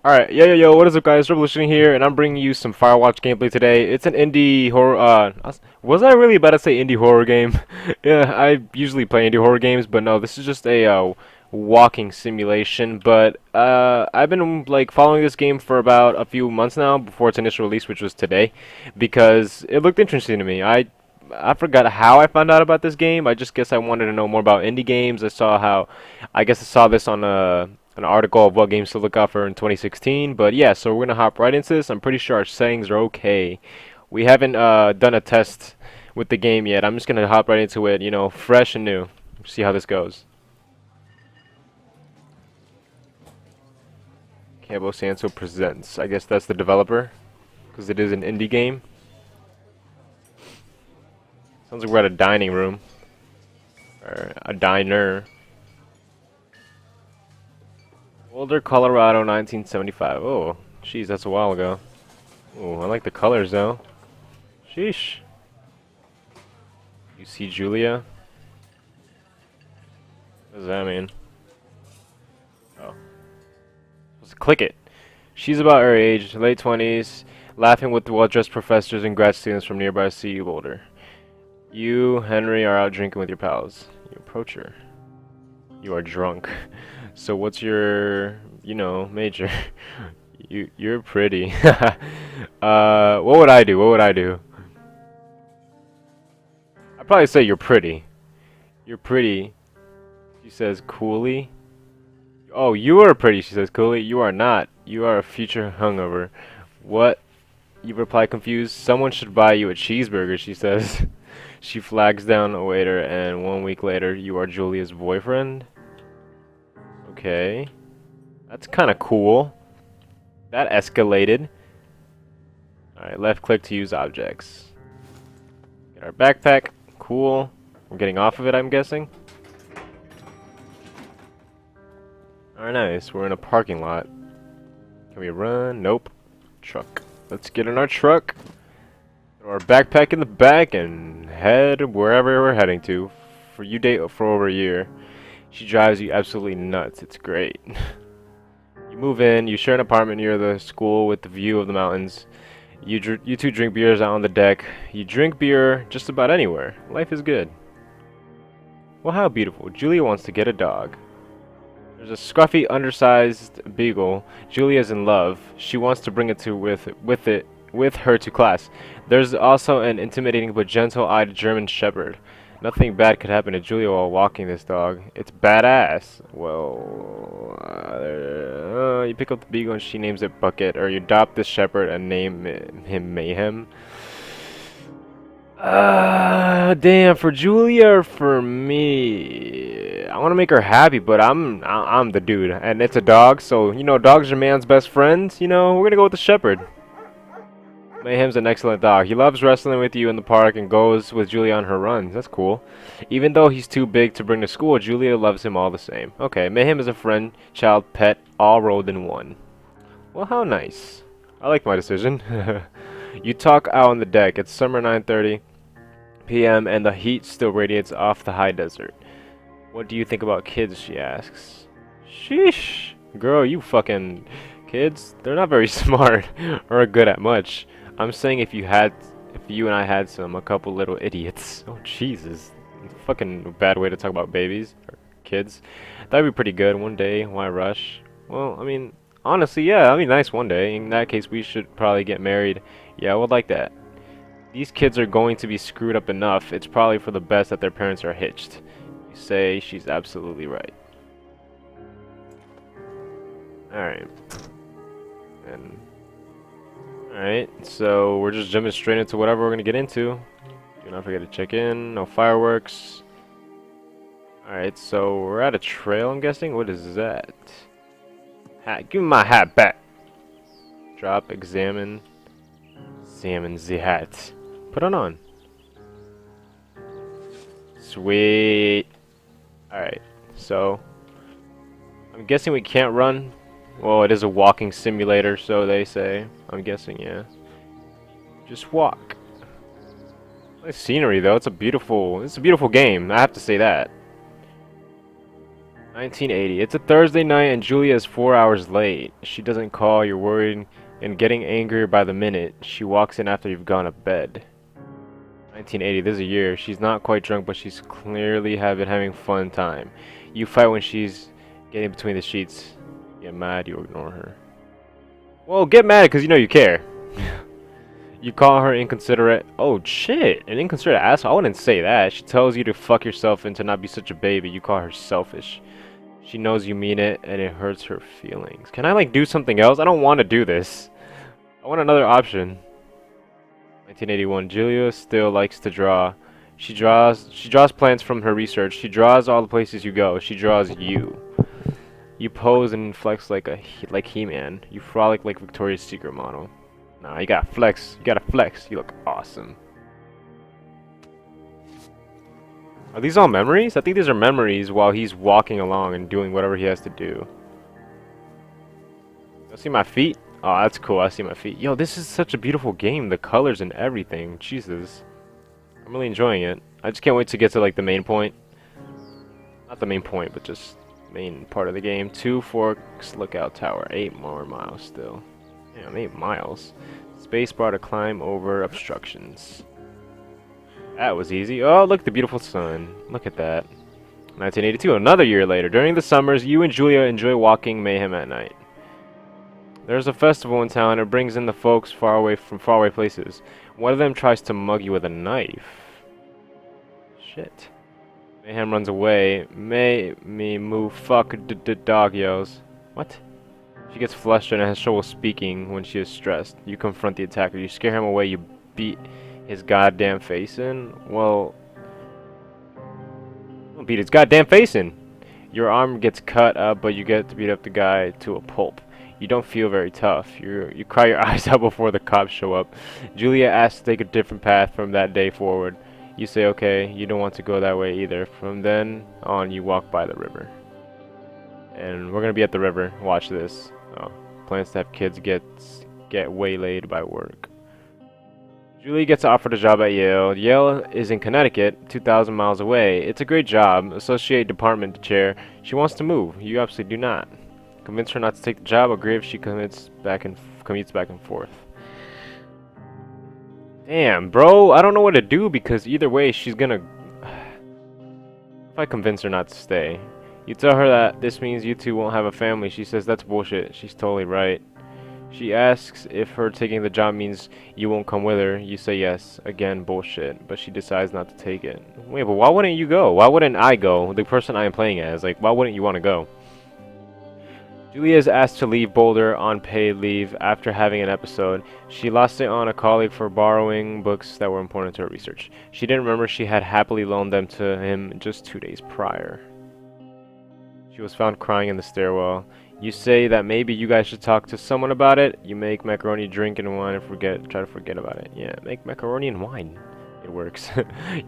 Alright, yo, what is up guys, Revolution here, and I'm bringing you some Firewatch gameplay today. It's an indie horror, was I really about to say indie horror game? Yeah, I usually play indie horror games, but no, this is just a, walking simulation, but, I've been, like, following this game for about a few months now, before its initial release, which was today, because it looked interesting to me. I forgot how I found out about this game. I just guess I wanted to know more about indie games. I guess I saw this on an article of what games to look out for in 2016. But yeah, so we're gonna hop right into this. I'm pretty sure our settings are okay. We haven't done a test with the game yet. I'm just gonna hop right into it, fresh and new. See how this goes. Cabo Sanso presents. I guess that's the developer, because it is an indie game. Sounds like we're at a dining room or a diner. Boulder, Colorado, 1975. Oh, jeez, that's a while ago. Oh, I like the colors though. Sheesh. You see Julia? What does that mean? Oh. Let's click it. She's about her age, late 20s, laughing with well-dressed professors and grad students from nearby CU Boulder. You, Henry, are out drinking with your pals. You approach her. You are drunk. So what's your, major? You're pretty. What would I do? What would I do? I'd probably say you're pretty. You're pretty. She says coolly. Oh, you are pretty, she says coolly. You are not. You are a future hungover. What? You reply confused. Someone should buy you a cheeseburger, she says. She flags down a waiter, and 1 week later, you are Julia's boyfriend? Okay. That's kind of cool. That escalated. Alright, left click to use objects. Get our backpack. Cool. We're getting off of it, I'm guessing. Alright, nice. We're in a parking lot. Can we run? Nope. Truck. Let's get in our truck. Throw our backpack in the back and head wherever we're heading to. You date for over a year. She drives you absolutely nuts. It's great. You move in. You share an apartment near the school with the view of the mountains. You two drink beers out on the deck. You drink beer just about anywhere. Life is good. Well, how beautiful. Julia wants to get a dog. There's a scruffy, undersized beagle. Julia's in love. She wants to bring it with her to class. There's also an intimidating but gentle-eyed German shepherd. Nothing bad could happen to Julia while walking this dog. It's badass. Well, you pick up the beagle and she names it Bucket, or you adopt this shepherd and name him Mayhem. Damn, for Julia or for me? I want to make her happy, but I'm the dude, and it's a dog, so dogs are man's best friend. We're gonna go with the shepherd. Mayhem's an excellent dog. He loves wrestling with you in the park and goes with Julia on her runs. That's cool. Even though he's too big to bring to school, Julia loves him all the same. Okay, Mayhem is a friend, child, pet, all rolled in one. Well, how nice. I like my decision. You talk out on the deck. It's summer 9:30 p.m. and the heat still radiates off the high desert. What do you think about kids, she asks. Sheesh. Girl, you fucking kids, they're not very smart or good at much. I'm saying if you and I had a couple little idiots. Oh Jesus, fucking bad way to talk about babies or kids. That'd be pretty good one day. Why rush? Well, I mean, honestly, yeah, that'd be nice one day. In that case, we should probably get married. Yeah, I would like that. These kids are going to be screwed up enough. It's probably for the best that their parents are hitched. You say she's absolutely right. All right. And alright, so we're just jumping straight into whatever we're gonna get into. Do not forget to check in, no fireworks. Alright, so we're at a trail, I'm guessing. What is that? Hat, give me my hat back. Drop, examine the hat. Put it on. Sweet. Alright, so I'm guessing we can't run. Well, it is a walking simulator, so they say. I'm guessing, yeah. Just walk. Nice scenery, though. It's a beautiful game. I have to say that. 1980. It's a Thursday night and Julia is 4 hours late. She doesn't call, you're worried and getting angrier by the minute. She walks in after you've gone to bed. 1980. This is a year. She's not quite drunk, but she's clearly having fun time. You fight when she's getting between the sheets. Get mad, you ignore her. Well, get mad because you know you care. You call her inconsiderate. Oh shit, an inconsiderate asshole. I wouldn't say that. She tells you to fuck yourself and to not be such a baby. You call her selfish. She knows you mean it and it hurts her feelings. Can I like do something else? I don't want to do this. I want another option. 1981. Julia still likes to draw. She draws plants from her research. She draws all the places you go. She draws you. You pose and flex like He-Man. You frolic like Victoria's Secret model. Nah, you gotta flex. You gotta flex. You look awesome. Are these all memories? I think these are memories while he's walking along and doing whatever he has to do. You see my feet? Oh, that's cool. I see my feet. Yo, this is such a beautiful game. The colors and everything. Jesus. I'm really enjoying it. I just can't wait to get to like the main point. Not the main point, but just main part of the game. 2 Forks Lookout Tower. 8 more miles still. Damn, 8 miles. Spacebar to climb over obstructions. That was easy. Oh, look, the beautiful sun. Look at that. 1982, another year later. During the summers, you and Julia enjoy walking Mayhem at night. There's a festival in town. It brings in the folks from faraway places. One of them tries to mug you with a knife. Shit. Mayhem runs away. Me move. Fuck. Dog yells. What? She gets flustered and has trouble speaking when she is stressed. You confront the attacker. You scare him away. You beat his goddamn face in. Well, don't beat his goddamn face in. Your arm gets cut up, but you get to beat up the guy to a pulp. You don't feel very tough. You cry your eyes out before the cops show up. Julia asks to take a different path from that day forward. You say okay. You don't want to go that way either. From then on, you walk by the river. And we're gonna be at the river. Watch this. Oh, plans to have kids get waylaid by work. Julie gets offered a job at Yale. Yale is in Connecticut, 2,000 miles away. It's a great job. Associate department chair. She wants to move. You absolutely do not. Convince her not to take the job. Agree if she commutes back and forth. Damn, bro. I don't know what to do because either way she's gonna... If I convince her not to stay. You tell her that this means you two won't have a family. She says that's bullshit. She's totally right. She asks if her taking the job means you won't come with her. You say yes. Again, bullshit. But she decides not to take it. Wait, but why wouldn't you go? Why wouldn't I go? The person I am playing as. Like, why wouldn't you want to go? Julia is asked to leave Boulder on paid leave after having an episode. She lost it on a colleague for borrowing books that were important to her research. She didn't remember she had happily loaned them to him just 2 days prior. She was found crying in the stairwell. You say that maybe you guys should talk to someone about it. You make macaroni, drink, and wine and try to forget about it. Yeah, make macaroni and wine. It works.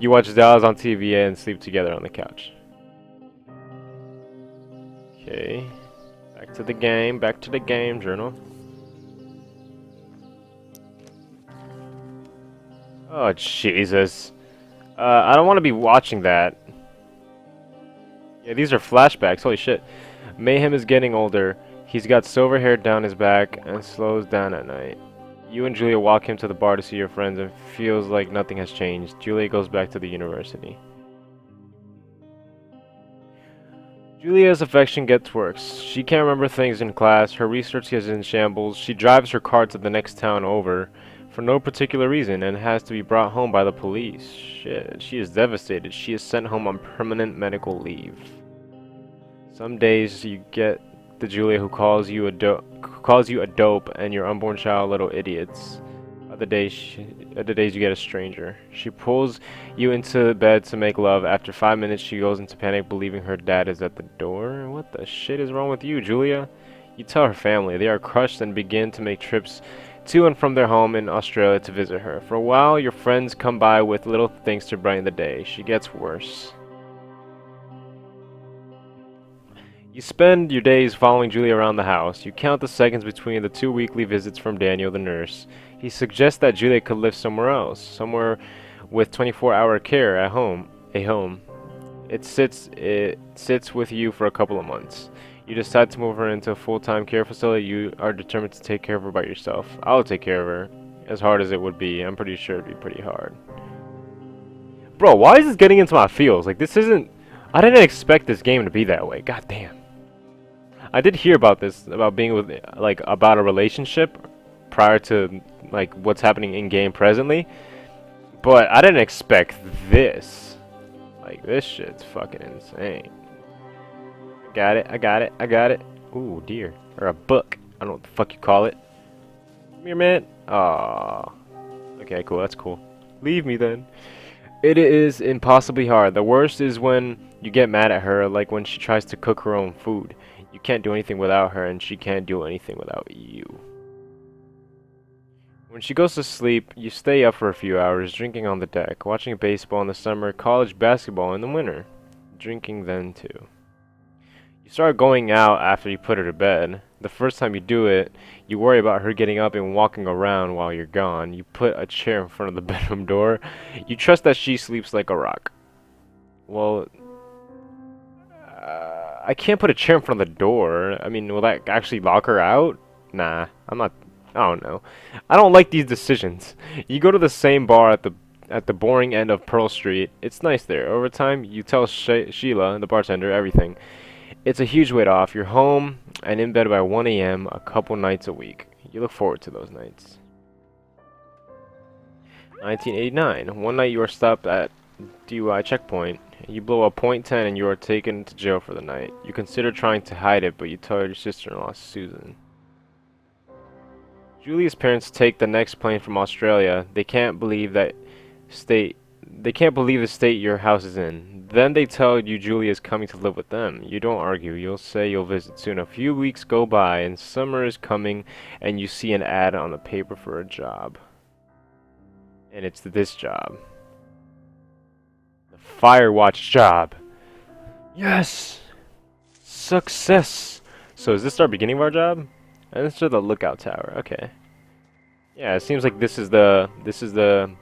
You watch Dallas on TV and sleep together on the couch. Okay. Back to the game, journal. Oh, Jesus. I don't want to be watching that. Yeah, these are flashbacks, holy shit. Mayhem is getting older. He's got silver hair down his back and slows down at night. You and Julia walk him to the bar to see your friends and feels like nothing has changed. Julia goes back to the university. Julia's affection gets worse. She can't remember things in class. Her research is in shambles. She drives her car to the next town over for no particular reason and has to be brought home by the police. Shit, she is devastated. She is sent home on permanent medical leave. Some days you get the Julia who calls you a dope and your unborn child little idiots. Other days you get a stranger. She pulls you into bed to make love. After 5 minutes she goes into panic believing her dad is at the door. What the shit is wrong with you, Julia? You tell her family. They are crushed and begin to make trips to and from their home in Australia to visit her. For a while your friends come by with little things to brighten the day. She gets worse. You spend your days following Julia around the house. You count the seconds between the 2 weekly visits from Daniel, the nurse. He suggests that Julia could live somewhere else, somewhere with 24-hour care at home, It sits with you for a couple of months. You decide to move her into a full-time care facility. You are determined to take care of her by yourself. I'll take care of her. As hard as it would be, I'm pretty sure it'd be pretty hard. Bro, why is this getting into my feels? Like, this isn't... I didn't expect this game to be that way. God damn. I did hear about this, about being with, like, about a relationship prior to, like, what's happening in-game presently. But I didn't expect this. Like, this shit's fucking insane. Got it, I got it, I got it. Ooh, deer. Or a book. I don't know what the fuck you call it. Come here, man. Aww. Okay, cool, that's cool. Leave me then. It is impossibly hard. The worst is when you get mad at her, like when she tries to cook her own food. You can't do anything without her, and she can't do anything without you. When she goes to sleep, you stay up for a few hours, drinking on the deck, watching baseball in the summer, college basketball in the winter. Drinking then too. You start going out after you put her to bed. The first time you do it, you worry about her getting up and walking around while you're gone. You put a chair in front of the bedroom door. You trust that she sleeps like a rock. Well, I can't put a chair in front of the door. I mean, will that actually lock her out? Nah, I'm not. I don't know. I don't like these decisions. You go to the same bar at the boring end of Pearl Street. It's nice there. Over time, you tell Sheila, the bartender, everything. It's a huge weight off. You're home and in bed by 1 a.m. a couple nights a week. You look forward to those nights. 1989. One night you are stopped at DUI checkpoint. You blow a .10 and you are taken to jail for the night. You consider trying to hide it, but you tell your sister-in-law, Susan. Julia's parents take the next plane from Australia. They can't believe the state your house is in. Then they tell you Julia is coming to live with them. You don't argue. You'll say you'll visit soon. A few weeks go by and summer is coming and you see an ad on the paper for a job. And it's this job. The Firewatch job. Yes! Success! So is this our beginning of our job? And this is the lookout tower. Okay. Yeah, it seems like this is the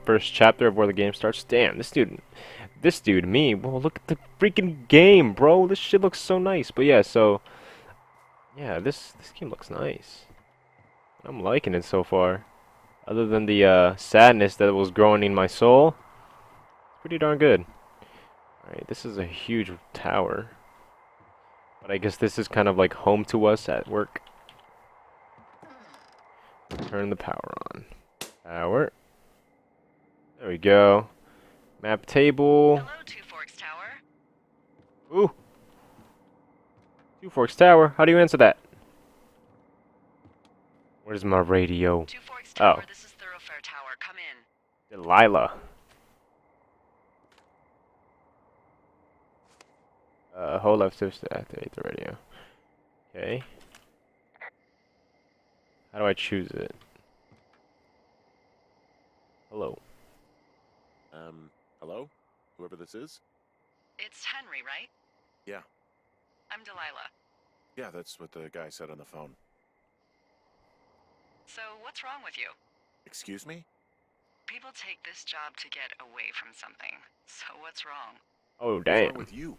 first chapter of where the game starts. Damn, this dude, me. Whoa, look at the freaking game, bro. This shit looks so nice. But yeah, so yeah, this game looks nice. I'm liking it so far. Other than the sadness that was growing in my soul, it's pretty darn good. All right, this is a huge tower. But I guess this is kind of like home to us at work. Turn the power on. Power. There we go. Map table. Hello, Two Forks Tower. Ooh. Two Forks Tower. How do you answer that? Where's my radio? Two Forks Tower, Oh. this is Thoroughfare Tower. Come in. Delilah. Hold left switch to activate the radio. Okay. How do I choose it? Hello. Hello? Whoever this is? It's Henry, right? Yeah. I'm Delilah. Yeah, that's what the guy said on the phone. So, what's wrong with you? Excuse me? People take this job to get away from something. So, what's wrong? Oh, What's damn. wrong with you?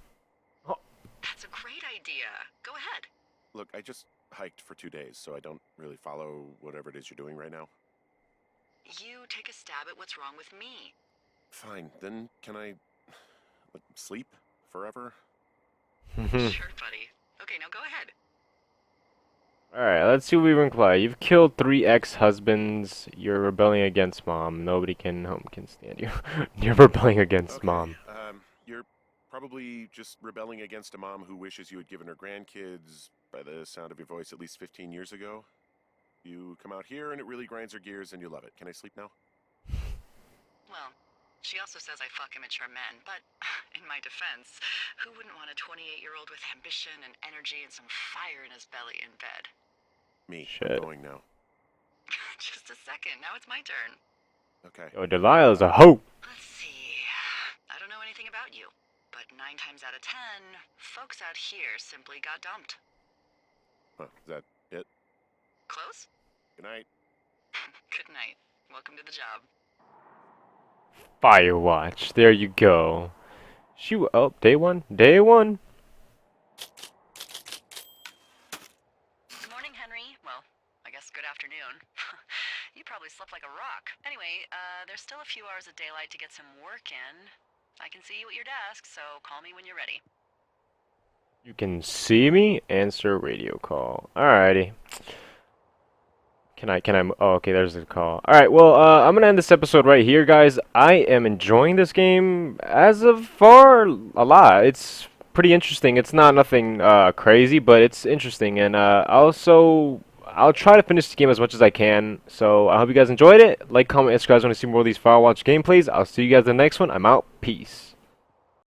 That's a great idea. Go ahead. Look, I just hiked for 2 days, so I don't really follow whatever it is you're doing right now. You take a stab at what's wrong with me. Fine, then can I sleep forever? Sure, buddy. Okay, now go ahead. Alright, let's see what we reply. You've killed 3 ex-husbands. You're rebelling against mom. Nobody can stand you. You're rebelling against Okay, mom. You're probably just rebelling against a mom who wishes you had given her grandkids, by the sound of your voice, at least 15 years ago. You come out here and it really grinds her gears and you love it. Can I sleep now? Well, she also says I fuck immature men, but in my defense, who wouldn't want a 28-year-old with ambition and energy and some fire in his belly in bed? Me. Shit. I'm going now. Just a second, now it's my turn. Okay. Yo, Delilah's a hoe. Let's see. I don't know anything about you, but 9 times out of 10, folks out here simply got dumped. Huh, is that it? Close? Good night. Good night. Welcome to the job. Firewatch. There you go. Shoot, oh, day one. Day one. Good morning, Henry. Well, I guess good afternoon. You probably slept like a rock. Anyway, there's still a few hours of daylight to get some work in. I can see you at your desk, so call me when you're ready. You can see me, answer radio call. Alrighty. Oh, okay, there's the call. Alright, well, I'm gonna end this episode right here, guys. I am enjoying this game, as of far, a lot. It's pretty interesting. It's not nothing, crazy, but it's interesting. And, I'll try to finish the game as much as I can. So, I hope you guys enjoyed it. Like, comment, and subscribe if you want to see more of these Firewatch gameplays. I'll see you guys in the next one. I'm out. Peace.